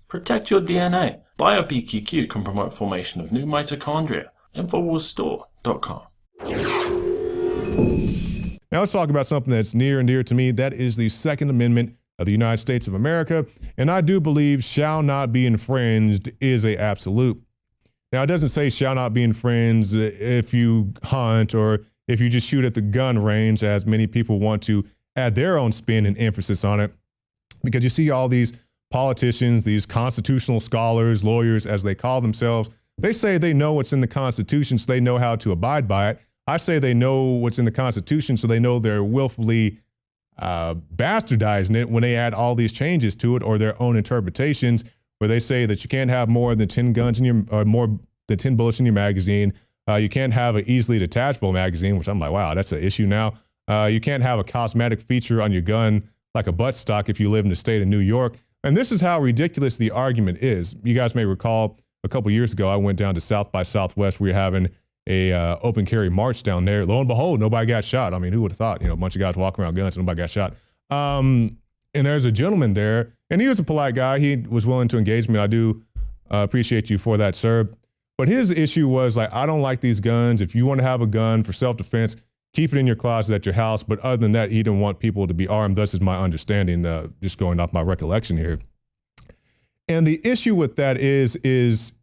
Protect your DNA. BioPQQ can promote formation of new mitochondria. Infowarsstore.com. Now let's talk about something that's near and dear to me. That is the Second Amendment of the United States of America. And I do believe shall not be infringed is a absolute. Now, it doesn't say shall not be infringed if you hunt or if you just shoot at the gun range, as many people want to add their own spin and emphasis on it. Because you see all these politicians, these constitutional scholars, lawyers, as they call themselves, they say they know what's in the Constitution, so they know how to abide by it. I say they know what's in the Constitution, so they know they're willfully bastardizing it when they add all these changes to it, or their own interpretations, where they say that you can't have more than 10 guns in your, or more than 10 bullets in your magazine. You can't have an easily detachable magazine, which I'm like, wow, that's an issue now. You can't have a cosmetic feature on your gun like a buttstock if you live in the state of New York. And this is how ridiculous the argument is. You guys may recall a couple years ago, I went down to South by Southwest. We were having a open carry march down there. Lo and behold, nobody got shot. I mean, who would have thought? You know, a bunch of guys walking around guns and nobody got shot. And there's a gentleman there, and he was a polite guy. He was willing to engage me. I do appreciate you for that, sir. But his issue was like, I don't like these guns. If you want to have a gun for self-defense, keep it in your closet at your house. But other than that, he didn't want people to be armed. Thus is my understanding, just going off my recollection here. And the issue with that is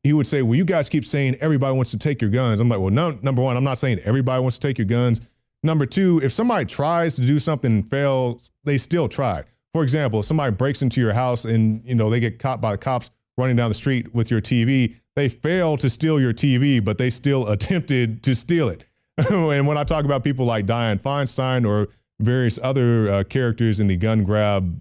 he would say, well, you guys keep saying everybody wants to take your guns. I'm like, well, no, number one, I'm not saying everybody wants to take your guns. Number two, if somebody tries to do something and fails, they still try. For example, if somebody breaks into your house and, you know, they get caught by the cops running down the street with your TV, they fail to steal your TV, but they still attempted to steal it. And when I talk about people like Dianne Feinstein or various other characters in the gun grab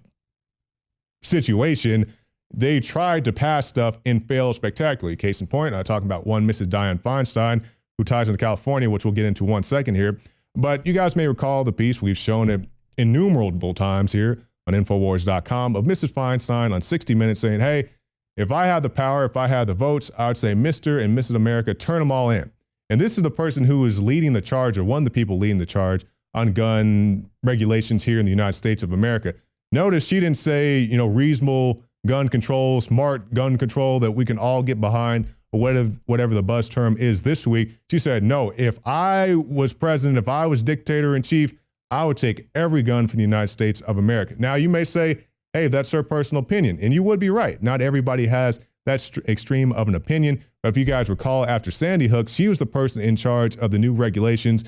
situation, they tried to pass stuff and failed spectacularly. Case in point, I talk about one Mrs. Dianne Feinstein, who ties into California, which we'll get into one second here. But you guys may recall the piece, we've shown it innumerable times here on Infowars.com, of Mrs. Feinstein on 60 Minutes saying, hey, if I had the power, if I had the votes, I would say Mr. and Mrs. America, turn them all in. And this is the person who is leading the charge, or one of the people leading the charge on gun regulations here in the United States of America. Notice she didn't say, you know, reasonable gun control, smart gun control that we can all get behind, or whatever the buzz term is this week. She said, no, if I was president, if I was dictator in chief, I would take every gun from the United States of America. Now, you may say, hey, that's her personal opinion. And you would be right. Not everybody has that extreme of an opinion. But if you guys recall, after Sandy Hook, she was the person in charge of the new regulations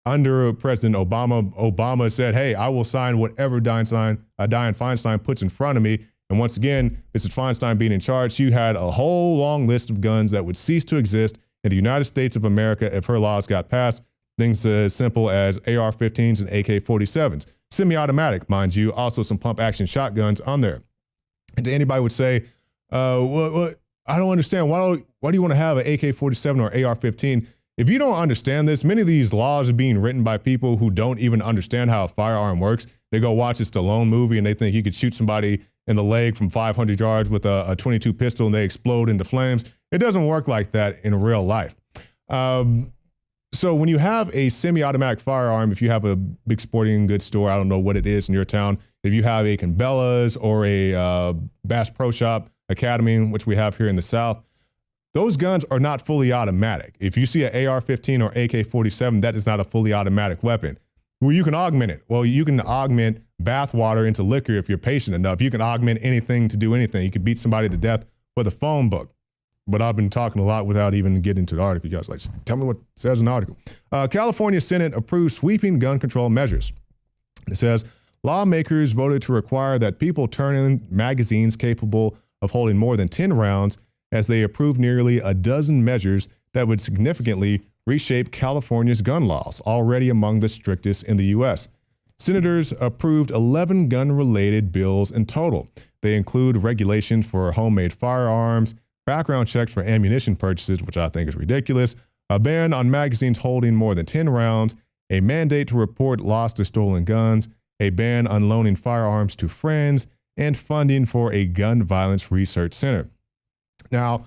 under President Obama. Obama said, hey, I will sign whatever Dianne Feinstein puts in front of me. And once again, Mrs. Feinstein being in charge, she had a whole long list of guns that would cease to exist in the United States of America if her laws got passed. Things as simple as AR-15s and AK-47s. Semi-automatic, mind you, also some pump-action shotguns on there. And anybody would say, well, I don't understand. Why do you want to have an AK-47 or AR-15? If you don't understand this, many of these laws are being written by people who don't even understand how a firearm works. They go watch a Stallone movie and they think you could shoot somebody in the leg from 500 yards with a 22 pistol and they explode into flames. It doesn't work like that in real life. So when you have a semi-automatic firearm, if you have a big sporting goods store, I don't know what it is in your town, if you have a Cabela's or a Bass Pro Shop Academy, which we have here in the South, those guns are not fully automatic. If you see an AR-15 or AK-47, that is not a fully automatic weapon. Well, you can augment it. Well, you can augment bath water into liquor if you're patient enough. You can augment anything to do anything. You could beat somebody to death with a phone book. But I've been talking a lot without even getting into the article. You guys like, tell me what it says in the article. California Senate approves sweeping gun control measures. It says, lawmakers voted to require that people turn in magazines capable of holding more than 10 rounds, as they approved nearly a dozen measures that would significantly reshape California's gun laws, already among the strictest in the U.S. Senators approved 11 gun-related bills in total. They include regulations for homemade firearms, background checks for ammunition purchases, which I think is ridiculous, a ban on magazines holding more than 10 rounds, a mandate to report lost or stolen guns, a ban on loaning firearms to friends, and funding for a gun violence research center. Now,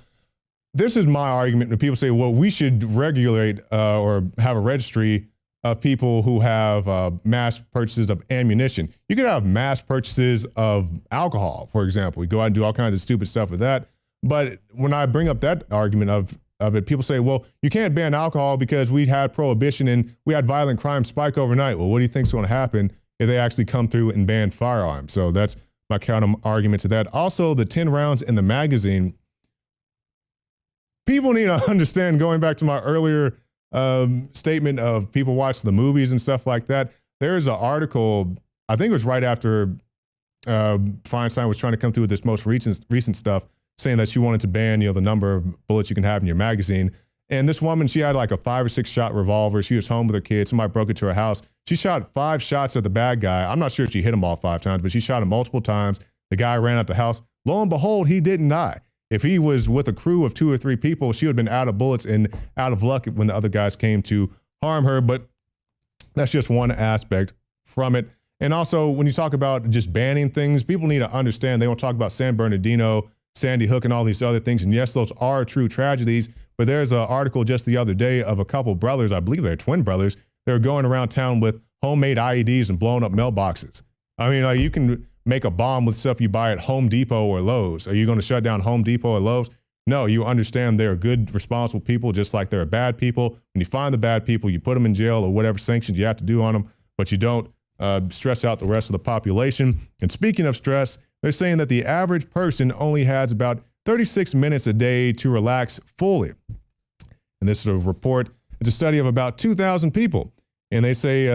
this is my argument when people say, well, we should regulate or have a registry of people who have mass purchases of ammunition. You could have mass purchases of alcohol, for example. We go out and do all kinds of stupid stuff with that. But when I bring up that argument of it, people say, well, you can't ban alcohol because we had prohibition and we had violent crime spike overnight. Well, what do you think is going to happen if they actually come through and ban firearms? So that's my counter argument to that. Also, the 10 rounds in the magazine. People need to understand, going back to my earlier statement of people watch the movies and stuff like that. There's an article, I think it was right after Feinstein was trying to come through with this most recent stuff, saying that she wanted to ban, the number of bullets you can have in your magazine. And this woman, she had like a 5 or 6 shot revolver. She was home with her kids. Somebody broke into her house. She shot 5 shots at the bad guy. I'm not sure if she hit him all 5 times, but she shot him multiple times. The guy ran out the house. Lo and behold, he didn't die. If he was with a crew of 2 or 3 people, she would have been out of bullets and out of luck when the other guys came to harm her. But that's just one aspect from it. And also, when you talk about just banning things, people need to understand, they don't talk about San Bernardino, Sandy Hook, and all these other things. And yes, those are true tragedies. But there's an article just the other day of a couple brothers, I believe they're twin brothers, they're going around town with homemade IEDs and blowing up mailboxes. I mean, like, you can make a bomb with stuff you buy at Home Depot or Lowe's. Are you going to shut down Home Depot or Lowe's? No, you understand they're good, responsible people, just like there are bad people. When you find the bad people, you put them in jail or whatever sanctions you have to do on them, but you don't stress out the rest of the population. And speaking of stress, they're saying that the average person only has about 36 minutes a day to relax fully. And this is a report, it's a study of about 2,000 people. And they say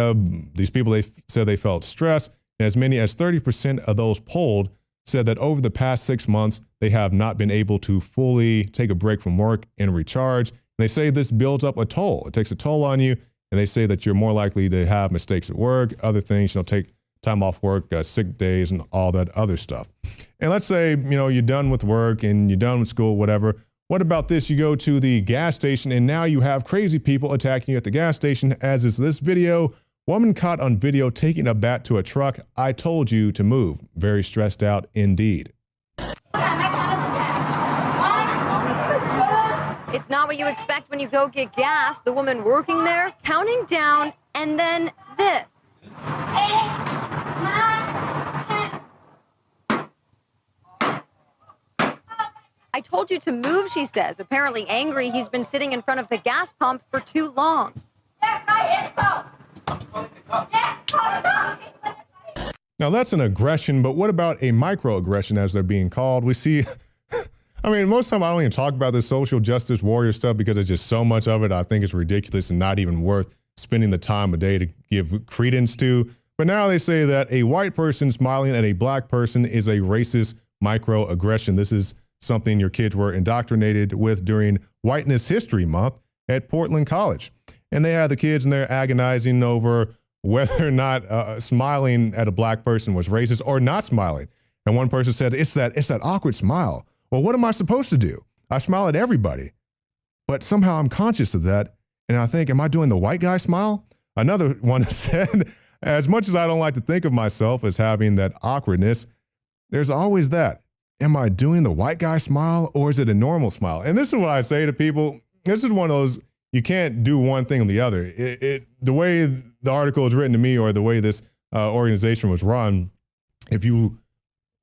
these people, they said they felt stress. And as many as 30% of those polled said that over the past 6 months, they have not been able to fully take a break from work and recharge. And they say this builds up a toll. It takes a toll on you. And they say that you're more likely to have mistakes at work, other things, take time off work, sick days, and all that other stuff. And let's say, you're done with work and you're done with school, whatever. What about this? You go to the gas station and now you have crazy people attacking you at the gas station, as is this video. Woman caught on video taking a bat to a truck. I told you to move. Very stressed out indeed. It's not what you expect when you go get gas. The woman working there counting down, and then this. 8, 9, 10. I told you to move, she says. Apparently angry, he's been sitting in front of the gas pump for too long. Now that's an aggression, but what about a microaggression, as they're being called? We see, I mean, most of the time I don't even talk about this social justice warrior stuff because there's just so much of it. I think it's ridiculous and not even worth spending the time of day to give credence to. But now they say that a white person smiling at a black person is a racist microaggression. This is something your kids were indoctrinated with during Whiteness History Month at Portland College. And they had the kids and they're agonizing over whether or not smiling at a black person was racist or not smiling. And one person said, it's that awkward smile. Well, what am I supposed to do? I smile at everybody, but somehow I'm conscious of that. And I think, am I doing the white guy smile? Another one said, as much as I don't like to think of myself as having that awkwardness, there's always that. Am I doing the white guy smile or is it a normal smile? And this is what I say to people. This is one of those, you can't do one thing or the other. The way the article is written to me or the way this organization was run, if you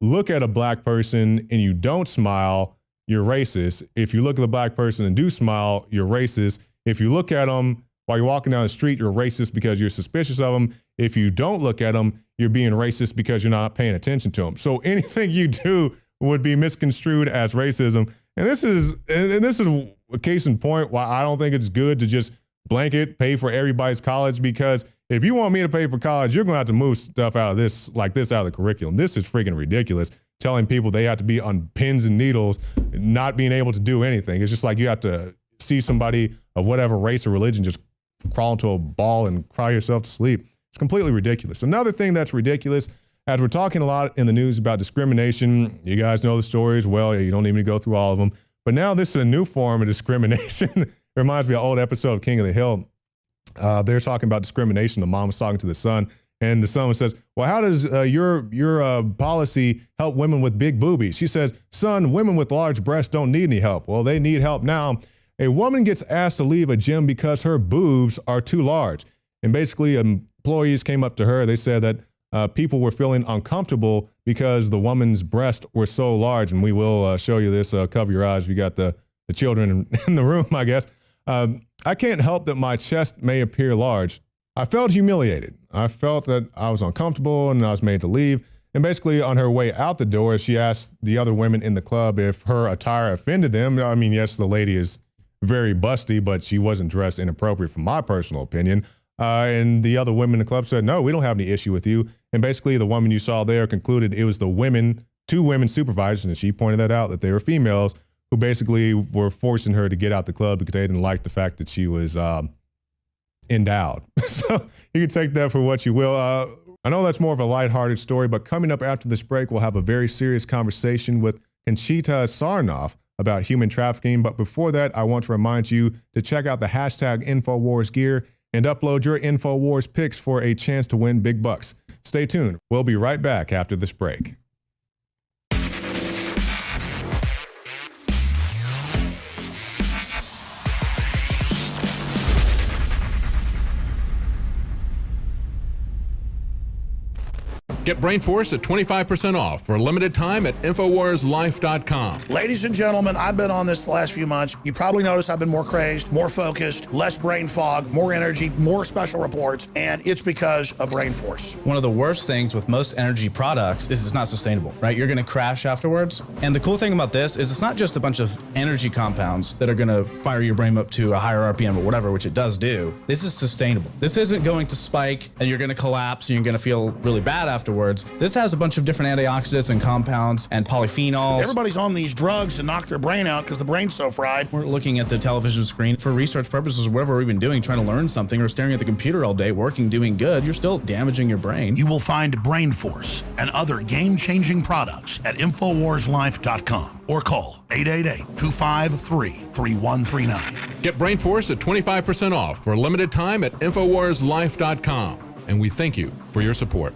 look at a black person and you don't smile, you're racist. If you look at a black person and do smile, you're racist. If you look at them while you're walking down the street, you're racist because you're suspicious of them. If you don't look at them, you're being racist because you're not paying attention to them. So anything you do would be misconstrued as racism. And this is a case in point why I don't think it's good to just blanket pay for everybody's college, because if you want me to pay for college, you're going to have to move stuff out of this, like this out of the curriculum. This is freaking ridiculous. Telling people they have to be on pins and needles, not being able to do anything. It's just like you have to see somebody of whatever race or religion just crawl into a ball and cry yourself to sleep. It's completely ridiculous. Another thing that's ridiculous, as we're talking a lot in the news about discrimination, you guys know the stories well, you don't need me to go through all of them, but now this is a new form of discrimination. It reminds me of an old episode of King of the Hill. They're talking about discrimination. The mom was talking to the son, and the son says, well, how does your policy help women with big boobies? She says, son, women with large breasts don't need any help. Well, they need help now. A woman gets asked to leave a gym because her boobs are too large. And basically, employees came up to her. They said that people were feeling uncomfortable because the woman's breasts were so large. And we will show you this. Cover your eyes. We got the children in the room, I guess. I can't help that my chest may appear large. I felt humiliated. I felt that I was uncomfortable and I was made to leave. And basically on her way out the door, she asked the other women in the club if her attire offended them. I mean, yes, the lady is very busty, but she wasn't dressed inappropriate from my personal opinion. And the other women in the club said, no, we don't have any issue with you. And basically the woman you saw there concluded it was the women, 2 women supervisors, and she pointed that out, that they were females, who basically were forcing her to get out the club because they didn't like the fact that she was endowed. So you can take that for what you will. I know that's more of a lighthearted story, but coming up after this break, we'll have a very serious conversation with Conchita Sarnoff about human trafficking. But before that, I want to remind you to check out the hashtag Infowars gear and upload your Infowars picks for a chance to win big bucks. Stay tuned. We'll be right back after this break. Get Brainforce at 25% off for a limited time at InfowarsLife.com. Ladies and gentlemen, I've been on this the last few months. You probably noticed I've been more crazed, more focused, less brain fog, more energy, more special reports, and it's because of Brainforce. One of the worst things with most energy products is it's not sustainable, right? You're gonna crash afterwards. And the cool thing about this is it's not just a bunch of energy compounds that are gonna fire your brain up to a higher RPM or whatever, which it does do. This is sustainable. This isn't going to spike and you're gonna collapse and you're gonna feel really bad afterwards. This has a bunch of different antioxidants and compounds and polyphenols. Everybody's on these drugs to knock their brain out because the brain's so fried. We're looking at the television screen for research purposes or whatever we're even doing, trying to learn something, or staring at the computer all day, working, doing good. You're still damaging your brain. You will find Brainforce and other game-changing products at InfowarsLife.com or call 888-253-3139. Get Brainforce at 25% off for a limited time at InfowarsLife.com. And we thank you for your support.